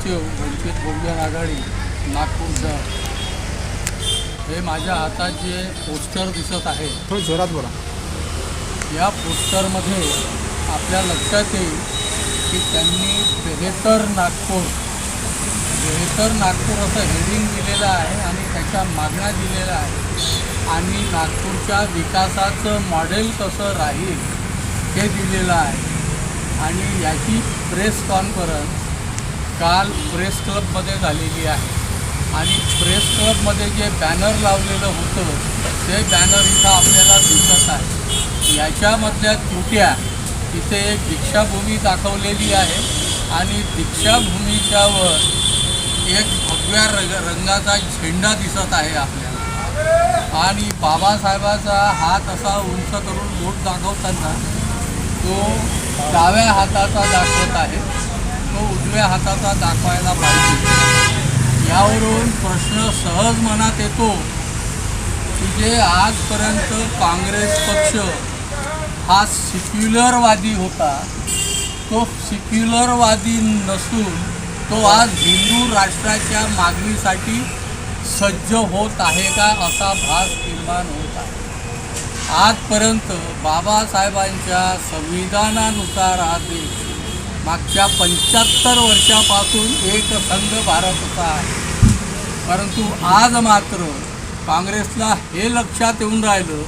महासचिव वंचित बहुजन आघाडी नागपूर शहर, हे माझ्या हातात जे पोस्टर दिसत आहे, थोडं जोरात बोला. या पोस्टरमध्ये आपल्या लक्षात येईल की त्यांनी बेहतर नागपूर असं हेडिंग दिलेलं आहे आणि त्याच्या मागण्या दिलेल्या आहे आणि नागपूरच्या विकासाचं मॉडेल कसं राहील हे दिलेलं आहे. आणि याची प्रेस कॉन्फरन्स काल प्रेस क्लबमध्ये झालेली आहे आणि प्रेस क्लबमध्ये जे बॅनर लावलेलं होतं ते बॅनर इथं आपल्याला दिसत आहे. याच्यामधल्या त्रुट्या, इथे एक दीक्षाभूमी दाखवलेली आहे आणि दीक्षाभूमीच्यावर एक भगव्या रंगाचा झेंडा दिसत आहे आपल्याला आणि बाबासाहेबाचा हात असा उंच करून बोट दाखवताना तो डाव्या हाताचा दाखवत आहे, तो उजव्या हाताचा दाखवायला पाहिजे. यावरून प्रश्न सहज मनात येतो की जे आजपर्यंत काँग्रेस पक्ष हा सेक्युलरवादी होता, तो सेक्युलरवादी नसून तो आज हिंदू राष्ट्राच्या मागणीसाठी सज्ज होत आहे का असा भास निर्माण होत आहे. आजपर्यंत बाबासाहेबांच्या संविधानानुसार हा देश मागच्या 75 वर्षापासून एक संघ भारत होता आहे. परंतु आज मात्र काँग्रेसला हे लक्षात येऊन राहिलं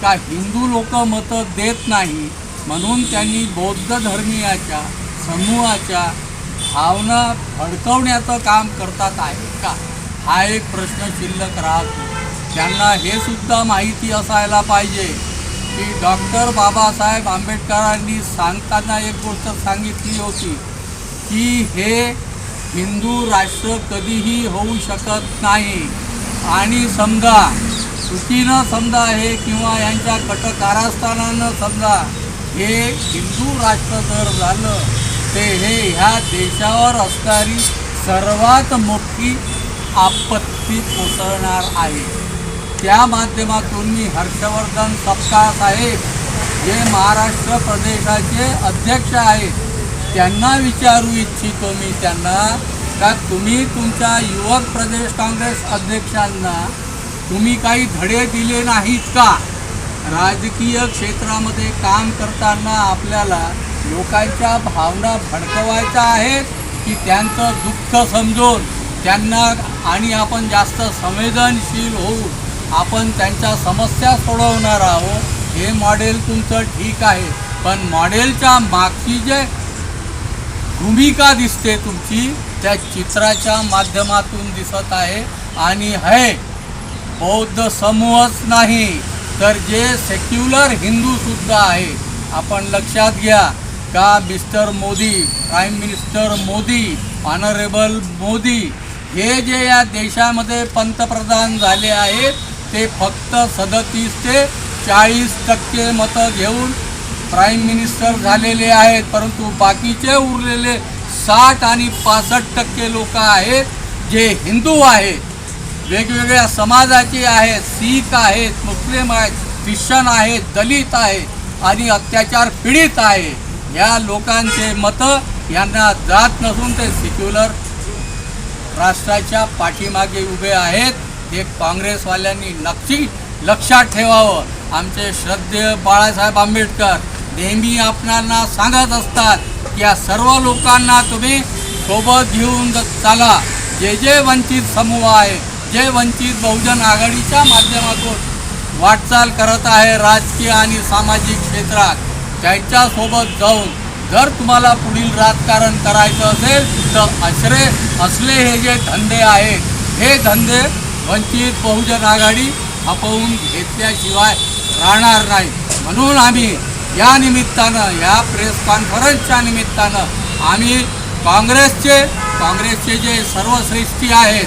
का हिंदू लोक मतं देत नाही, म्हणून त्यांनी बौद्ध धर्मीयाच्या समूहाच्या भावना भडकवण्याचं काम करतात आहे का, हा एक प्रश्न शिल्लक राहतो. त्यांना हे सुद्धा माहिती असायला पाहिजे की डॉक्टर बाबासाहेब आंबेडकरांनी सांगताना एक गोष्ट सांगितली होती की हे हिंदू राष्ट्र कधीही होऊ शकत नाही आणि समजा चुकीनं समजा हे किंवा यांच्या कटकारस्थानानं समजा हे हिंदू राष्ट्र जर झालं ते हे ह्या देशावर असणारी सर्वात मोठी आपत्ती कोसळणार आहे. त्या माध्यमातून मी हर्षवर्धन सपकाळ साहेब जे महाराष्ट्र प्रदेशाचे अध्यक्ष आहेत त्यांना विचारू इच्छितो मी त्यांना का तुम्ही तुमच्या युवक प्रदेश काँग्रेस अध्यक्षांना तुम्ही काही धडे दिले नाहीत का? राजकीय क्षेत्रामध्ये काम करताना आपल्याला लोकांच्या भावना भडकवायच्या आहेत की त्यांचं दुःख समजून त्यांना आणि आपण जास्त संवेदनशील होऊ आपण त्यांच्या समस्या सोडवणार आहोत, हे मॉडेल तुमचं ठीक आहे. पण मॉडेलच्या मागची जे भूमिका दिसते तुमची त्या चित्राच्या माध्यमातून दिसत आहे आणि हे बौद्ध समूहच नाही तर जे सेक्युलर हिंदूसुद्धा आहे. आपण लक्षात घ्या का mister Modi, prime minister Modi, honourable Modi हे जे या देशामध्ये पंतप्रधान झाले आहेत ते फक्त 37 ते 40% मतं घेऊन प्राईम मिनिस्टर झालेले आहेत. परंतु बाकीचे उरलेले 60 आणि 65% लोक आहेत जे हिंदू आहेत, वेगवेगळ्या समाजाचे आहेत, शीख आहेत, मुस्लिम आहेत, ख्रिश्चन आहेत, दलित आहेत आणि अत्याचार पीडित आहे. या लोकांचे मतं यांना जात नसून ते सेक्युलर राष्ट्राच्या पाठीमागे उभे आहेत. हे काँग्रेसवाल्यांनी नक्की लक्षात ठेवावं. आमचे श्रद्धेय बाळासाहेब आंबेडकर नेहमी आपणाला सांगत असतात की या सर्व लोकांना तुम्ही सोबत घेऊन चाला. जे वंचित समूह आहे, जे वंचित बहुजन आघाडीच्या माध्यमातून वाटचाल करत आहे राजकीय आणि सामाजिक क्षेत्रात, त्यांच्यासोबत जाऊन जर तुम्हाला पुढील राजकारण करायचं असेल तर असले हे जे धंदे आहेत हे धंदे वंचित बहुजन आघाडी खपवून घेतल्याशिवाय राहणार नाही. म्हणून आम्ही या निमित्तानं, या प्रेस कॉन्फरन्सच्या निमित्तानं आम्ही काँग्रेसचे जे सर्वश्रेष्ठी आहेत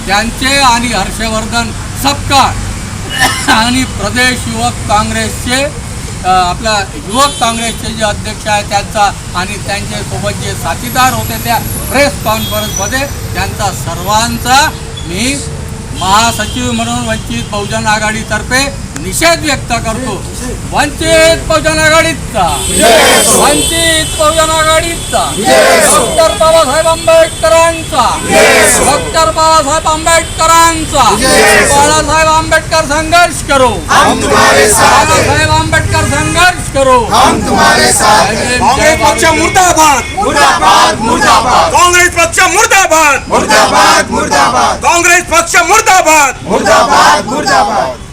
त्यांचे आणि हर्षवर्धन सपकाळ आणि प्रदेश युवक काँग्रेसचे आपला युवक काँग्रेसचे जे अध्यक्ष आहेत त्यांचा आणि त्यांच्यासोबत जे साथीदार होते त्या प्रेस कॉन्फरन्समध्ये त्यांचा सर्वांचा मी महासचिव म्हणून वंचित बहुजन आघाडीतर्फे निषेध व्यक्त करतो. वंचित बहुजन आघाडीचा, वंचित बहुजन आघाडीचा, डॉक्टर बाबासाहेब आंबेडकरांचा, डॉक्टर बाबासाहेब आंबेडकरांचा, बाळासाहेब आंबेडकर संघर्ष करो, बाळासाहेब आंबेडकर संघर्ष करो. काँग्रेस पक्ष मुर्दाबाद, मुर्दाबाद मुर्दाबाद काँग्रेस पक्ष मुर्दाबाद, मुर्दाबाद मुर्दाबाद काँग्रेस पक्ष मुर्दाबाद. मुर्दाबाद मुर्दाबाद